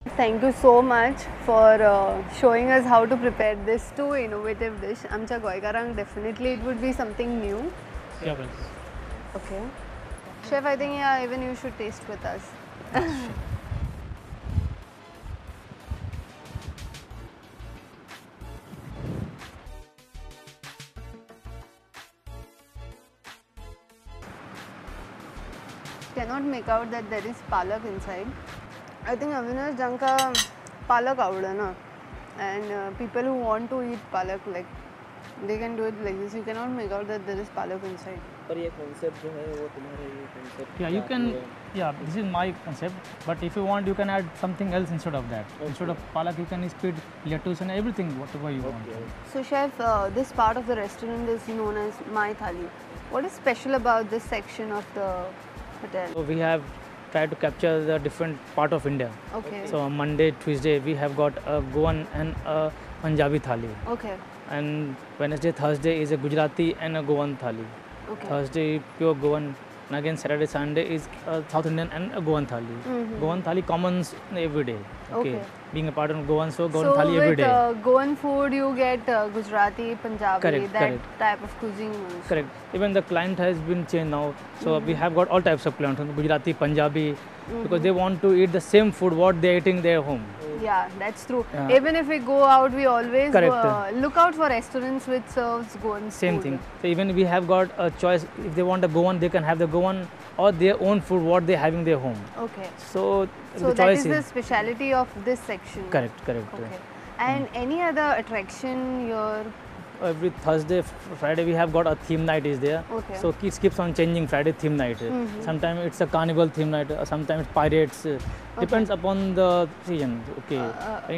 Thank you so much for showing us how to prepare this too innovative dish. आमच्या गोंयकारांक definitely it would be something new. Yeah, well. Okay. Chef, I think yeah, even you should taste with us. Cannot make out that there is palak inside. I think Avinash janka palak avdana, and people who want to eat palak, like they can do it like this. You cannot make out that there is palak inside. पर ये concept जो है वो तुम्हारा ये concept Yeah, you क्या can. है? Yeah, this is my concept. But if you want, you can add something else instead of that. Instead of palak, you can speed lettuce and everything, whatever you want. Okay. So, chef, this part of the restaurant is known as My Thali. What is special about this section of the hotel? So we have tried to capture the different part of India. Okay. So on Monday, Tuesday, we have got a Goan and a Punjabi thali. Okay. And Wednesday, Thursday is a Gujarati and a Goan thali. Okay. Thursday, pure Goan. And again, Saturday, Sunday is South Indian and a Goan thali. Goan thali commons every day. Okay. Being a part of Goan, so Goan So thali every with day. Goan food, you get Gujarati, Punjabi, Correct, that correct. type of cuisine. Also. Correct. Even the client has been changed now. So we have got all types of clients, Gujarati, Punjabi, because they want to eat the same food what they are eating their home. Yeah, that's true. Yeah. Even if we go out, we always Correct. look out for restaurants which serves Goan Same food. thing. So even we have got a choice. If they want a Goan, they can have the Goan or their own food what they have in their home. Okay. So So the that choice is the speciality of this section. correct, correct. Okay. And any other attraction here? Every Thursday, Friday we have got a theme night is there. Okay. So it keeps on changing Friday theme night. Sometimes it's a carnival theme night. Sometimes it's pirates. Depends upon the season. Okay.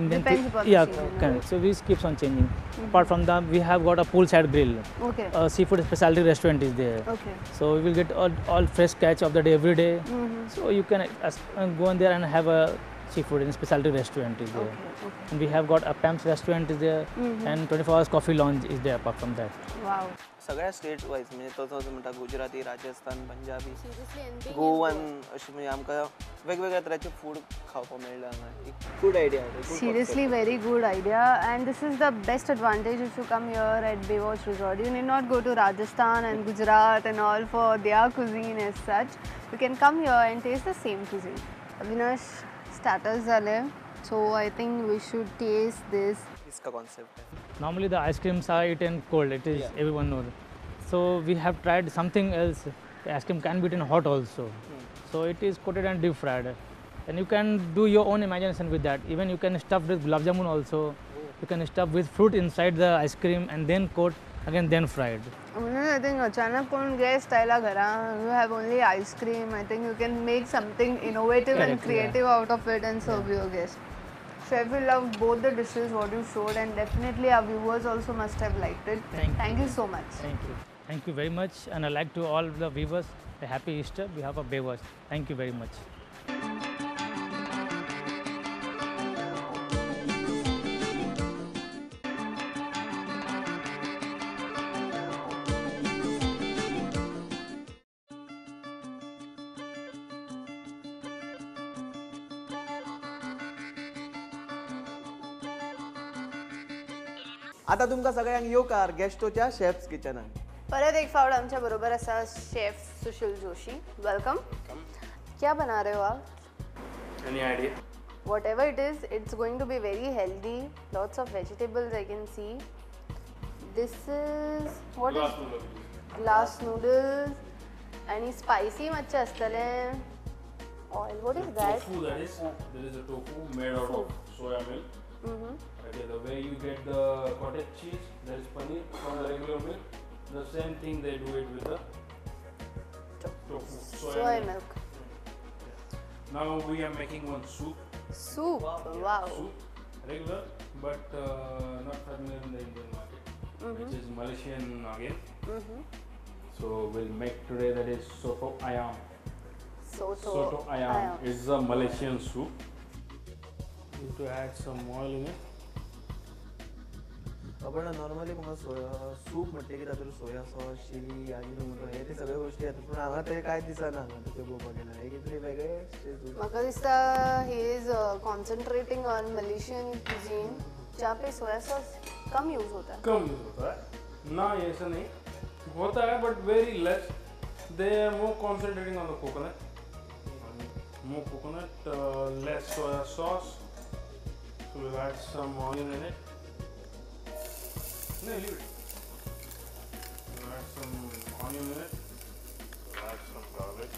Depends upon the yeah, season, correct. So this keeps on changing. Apart from that, we have got a poolside grill. Okay. A seafood specialty restaurant is there. Okay. So we will get all fresh catch of the day every day. So you can go in there and have a seafood in specialty restaurant is there. Okay. And we have got a Pam's restaurant is there and 24 hours coffee lounge is there apart from that. Wow. सगळ्या state wise म्हणजे तसो म्हणटा Gujarati Rajasthan Punjabi Seriously, anything Goan अशें म्हणजे आमकां वेगवेगळ्या तरांचे food खावपाक मेळटा हांगा एक good idea Seriously, very good idea, and this is the best advantage if you come here at Baywatch Resort. You need not go to Rajasthan and Gujarat and all for their cuisine as such. You can come here and taste the same cuisine. Avinash, starters zale, so I think we should taste this. इसका concept है Normally the ice creams are eaten cold, it is everyone knows. So we have tried something else. The ice cream can be eaten hot also. So it is coated and deep fried. And you can do your own imagination with that. Even you can stuff with gulab jamun also. You can stuff with fruit inside the ice cream and then coat again then fried. I think अचानक कोण guest आयला घरा, you have only ice cream. I think you can make something innovative and Correct, creative out of it and serve your guests. Chef will love both the dishes what you showed, and definitely our viewers also must have liked it. Thank you so much. Thank you. Thank you very much. And I like to all the viewers a happy Easter on behalf of Baywatch. Thank you very much. आता तुमकां सगळ्यांक येवकार गॅस्टोच्या chefs किचनान परत एक फावट आमच्या बरोबर असा शेफ सुशील जोशी. वेलकम. क्या बना रहे हो आप? Any idea? Whatever it is, it's going to be very healthy. Lots of vegetables I can see. This is what is glass noodles and spicy matcha astale. Oil. What is that? Tofu, that is. There is a tofu made out of soya milk. Okay, the way you get the cottage cheese, there is paneer from the regular milk. The same thing they do it with the tofu. Soy milk. Now we are making one soup. Soup. Wow. Soup, regular, but not familiar in the Indian market, which is Malaysian again. So we'll make today that is soto ayam. Soto ayam is a Malaysian soup. Need to add some oil in it. आपण normally म्हाका soup म्हणटे की तातूंत soya sauce chilli Ajinomoto हे ते सगळे गोष्टी येतात पूण हांगा ते कांय दिसना हांगा तशें पळोवपाक गेल्यार हे कितें वेगळे म्हाका दिसता he is concentrating on Malaysian cuisine जहाँ पे सोया सॉस कम यूज होता है. कम यूज होता है ना, ऐसा नहीं होता है but very less. They are more concentrating on the coconut, less soya sauce. So we'll add some onion in it. No, leave it. We'll add some onion in it. We'll add some garlic.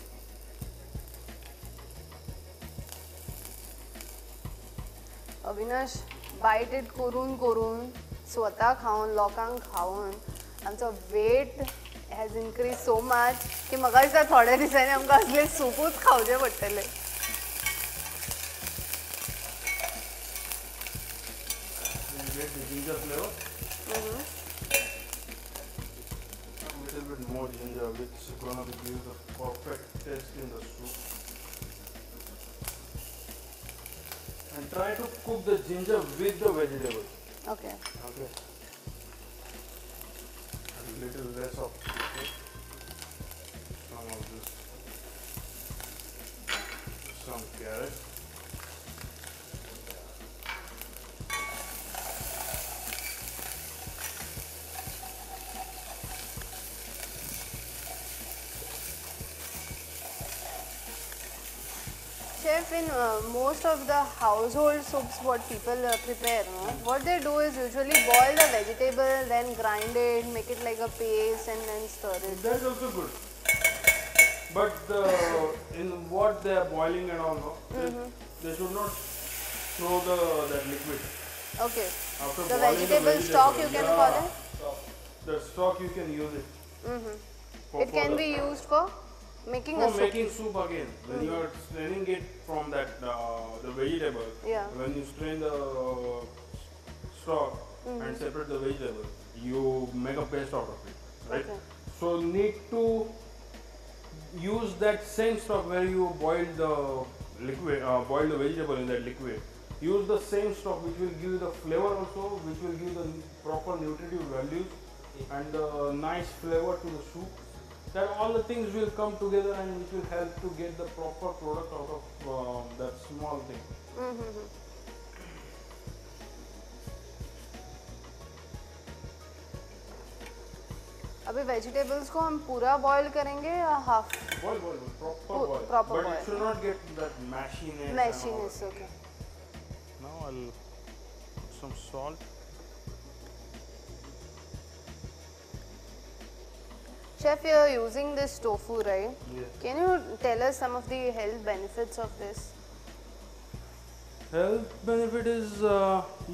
Avinash bite it करून करून स्वता खावन लोकांक खावन आमचो weight has increase so much की म्हाका दिसता थोड्या दिसांनी आमकां असले सूपूच खावचे पडटले. Get the ginger flavor. A little bit more ginger, which is gonna give the perfect taste in the soup. And try to cook the ginger with the vegetables. Okay. Okay. A little less of some of this, some carrot. Chef, in most of the household soups what people prepare, no? What they do is usually boil the vegetable, then grind it, make it like a paste and then stir it. That is also good. But in what they are boiling and all, no, they should not throw that liquid. Okay. After The boiling vegetable stock you can call it? The stock you can use it. It can be used for making a For soup. making soup again. When you are straining it from that the vegetable, Yeah. when you strain the stock and separate the vegetable, you make a paste out of it, right? Okay. So need to use that same stock where you boiled the liquid, boil the vegetable in that liquid. Use the same stock which will give the flavor also, which will give the proper nutritive values and the nice flavor to the soup. That all the things will come together and which will help to get the proper product out of that small thing. अभी vegetables को हम पूरा boil करेंगे या half? Boil, proper boil. Proper but boil. it should not get that mashiness. Meshiness, okay. Now I'll put some salt. Chef, you're using this tofu, right? Yes. Can you tell us some of the health benefits of this? Health benefit is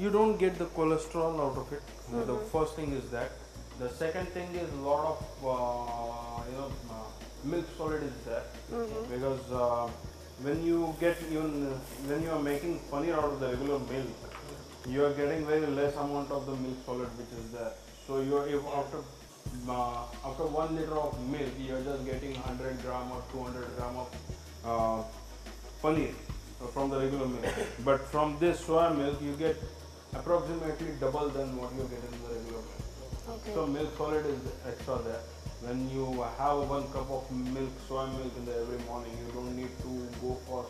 you don't get the cholesterol out of it. The first thing is that. The second thing is a lot of milk solid is there because when you get when you are making paneer out of the regular milk, you are getting very less amount of the milk solid which is there. So you are after 1 liter of milk, you are just getting 100 gram or 200 gram of paneer from the regular milk. But from this soya milk, you get approximately double than what you get in the regular milk. Okay. So milk solid is extra there. When you have 1 cup of milk, soya milk in the every morning, you don't need to go for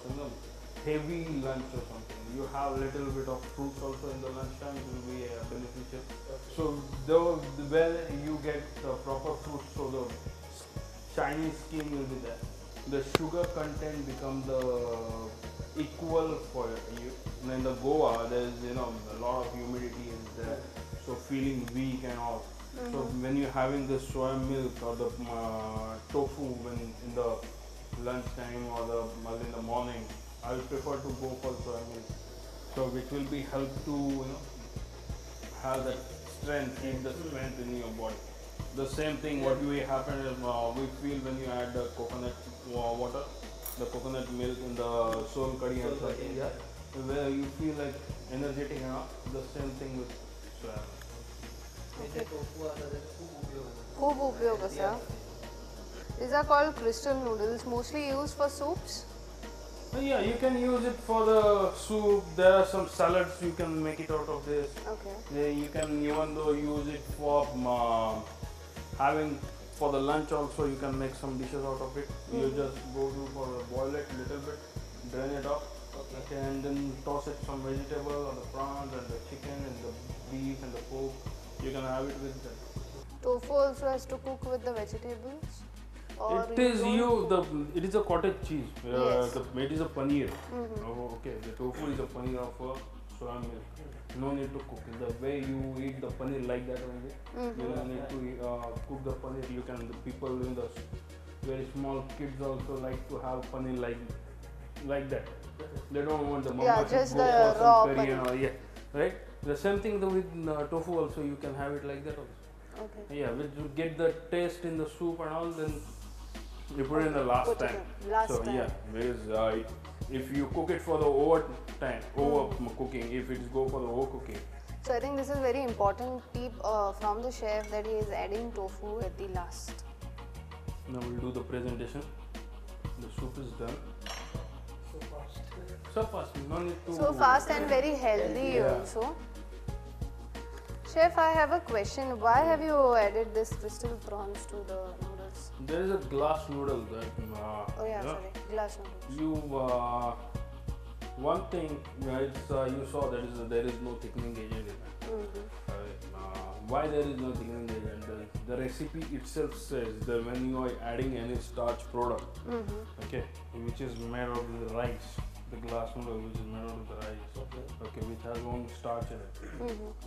heavy lunch or something. You have little bit of fruits also in the lunchtime, it will be beneficial. So where you get the proper fruits, so the shiny skin will be there. The sugar content becomes the equal for you. And in the Goa, there is a lot of humidity is there, so feeling weak and all. So when you're having the soya milk or the tofu when in the lunch time or in the morning, I will prefer to go for soya milk. So which will be help to have that strength, keep the strength in your body. The same thing what will happen is we feel when you add the coconut water, the coconut milk in the soul curry and something, where you feel like energetic enough. The same thing with soya milk. खूप उपयोग असा. These are called crystal noodles, mostly used for soups. Yeah, you can use it for the soup. There are some salads you can make it out of this. Okay. Yeah, you can even though use it for having for the lunch also. You can make some dishes out of it. You just go to for boil it little bit, drain it off, okay, and then toss it some vegetable or the prawns and the chicken and the beef and the pork. You can have it with that. Tofu also has to cook with the vegetables? Or It is don't it is a cottage cheese. Yes. It is a paneer. Oh, okay, the tofu is a paneer of soya milk. No need to cook. The way you eat the paneer like that only. You don't need to cook the paneer. You can the people in the very small kids also like to have paneer like that. They don't want the mama Yeah, to just go the for some raw curry paneer. and all. Yeah, right. The same thing with tofu also. You can have it like that also. Okay. Yeah, when you get the taste in the soup and all, then you put it in the last Put it time. in last so time. yeah, because if you cook it for the over cooking, if it's go for the overcooking, So I think this is very important tip from the chef that he is adding tofu at the last. now we'll do the presentation. The soup is done. So fast. So fast, no need to. So fast and very healthy Yeah. also. Chef, I have a question. Why have you added this crystal prawns to the noodles? There is a glass noodle that. Oh yeah, sorry, glass noodles. You one thing it's you saw there is no thickening agent in it. Why there is no thickening agent? The recipe itself says that when you are adding any starch product, okay, which is made out of the rice, the glass noodle which is made out of the rice, okay, which has only starch in it.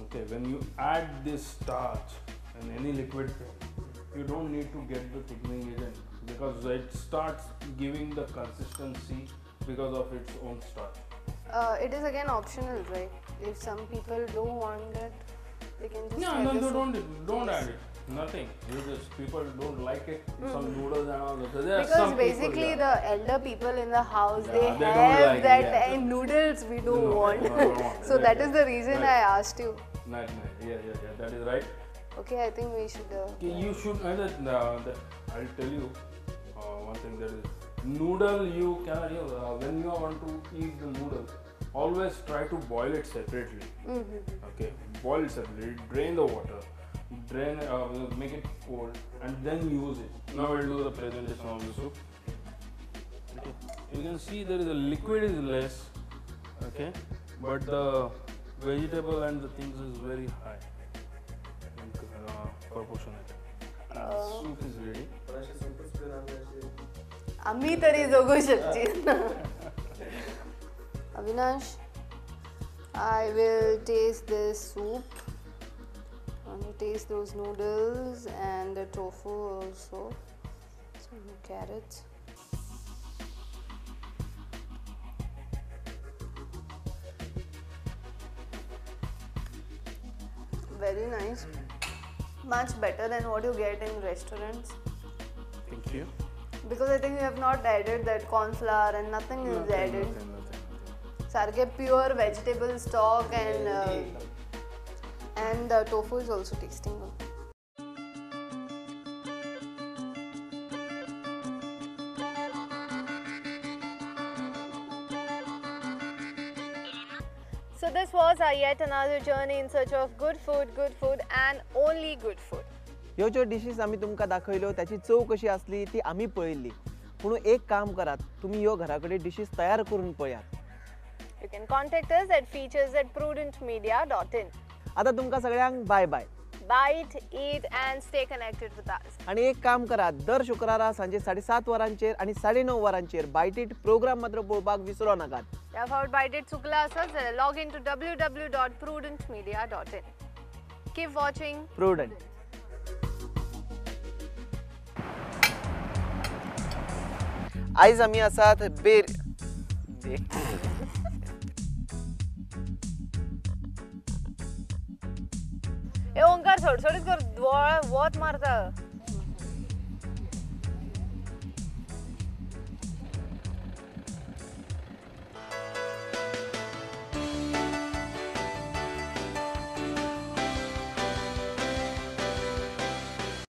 Okay, when you add this starch in any liquid, you don't need to get the thickening agent because it starts giving the consistency because of its own starch. It is again optional, right? If some people don't want it, they can just Yeah, add no, the no, soup. don't add it. Nothing. You just people don't like it. Some noodles and all that. So there are Because some basically people, the elder people in the house, Yeah, they they don't have like, that yeah. and noodles we don't No, want. no, don't want. So that is the reason Right. I asked you. Nice. Yeah, that is right. Okay, I think we should. Okay, you should. I'll tell you one thing that is noodle. You can when you want to eat the noodle, always try to boil it separately. Okay, boil it separately. Drain the water. Make it cold, and then use it. Now we'll do the presentation of the soup. Okay. You can see there is a liquid is less. Okay, but the vegetable and the things is very high. Proportionate. Soup is ready. पण असे सूपच पिऊन आम्ही असे आम्ही तरी जगू शकतो. Avinash, I will taste this soup. I want to taste those noodles and the tofu also. Some carrots. Very nice. Much better than what you get in restaurants. Thank you. Because I think you have not added that corn flour and nothing is added. Nothing. Sarge pure vegetable stock and the tofu is also tasting good. So this was our yet another journey in search of good food and only good food. ह्यो ज्यो dishes आमी तुमकां दाखयल्यो त्याची चव कशी आसली ती आमी पळयल्ली पूण एक काम करात तुम्ही ह्यो घरा कडेन डिशीज तयार करून पळयात. You can contact us at features@prudentmedia.in. आता तुमकां सगळ्यांक bye bye. Bite, eat and stay connected with us. आणि एक काम करात दर शुक्रारा सांजे 7:30 वरांचेर आणि 9:30 वरांचेर बायट इट प्रोग्राम मात्र पळोवपाक विसरो नाकात. या फावट Bite It चुकला आसत जाल्यार log in to www.prudentmedia.in. Keep watching prudent. आयज आमी आसात ए ओंकार सोडसोडीत कर वोत मारता.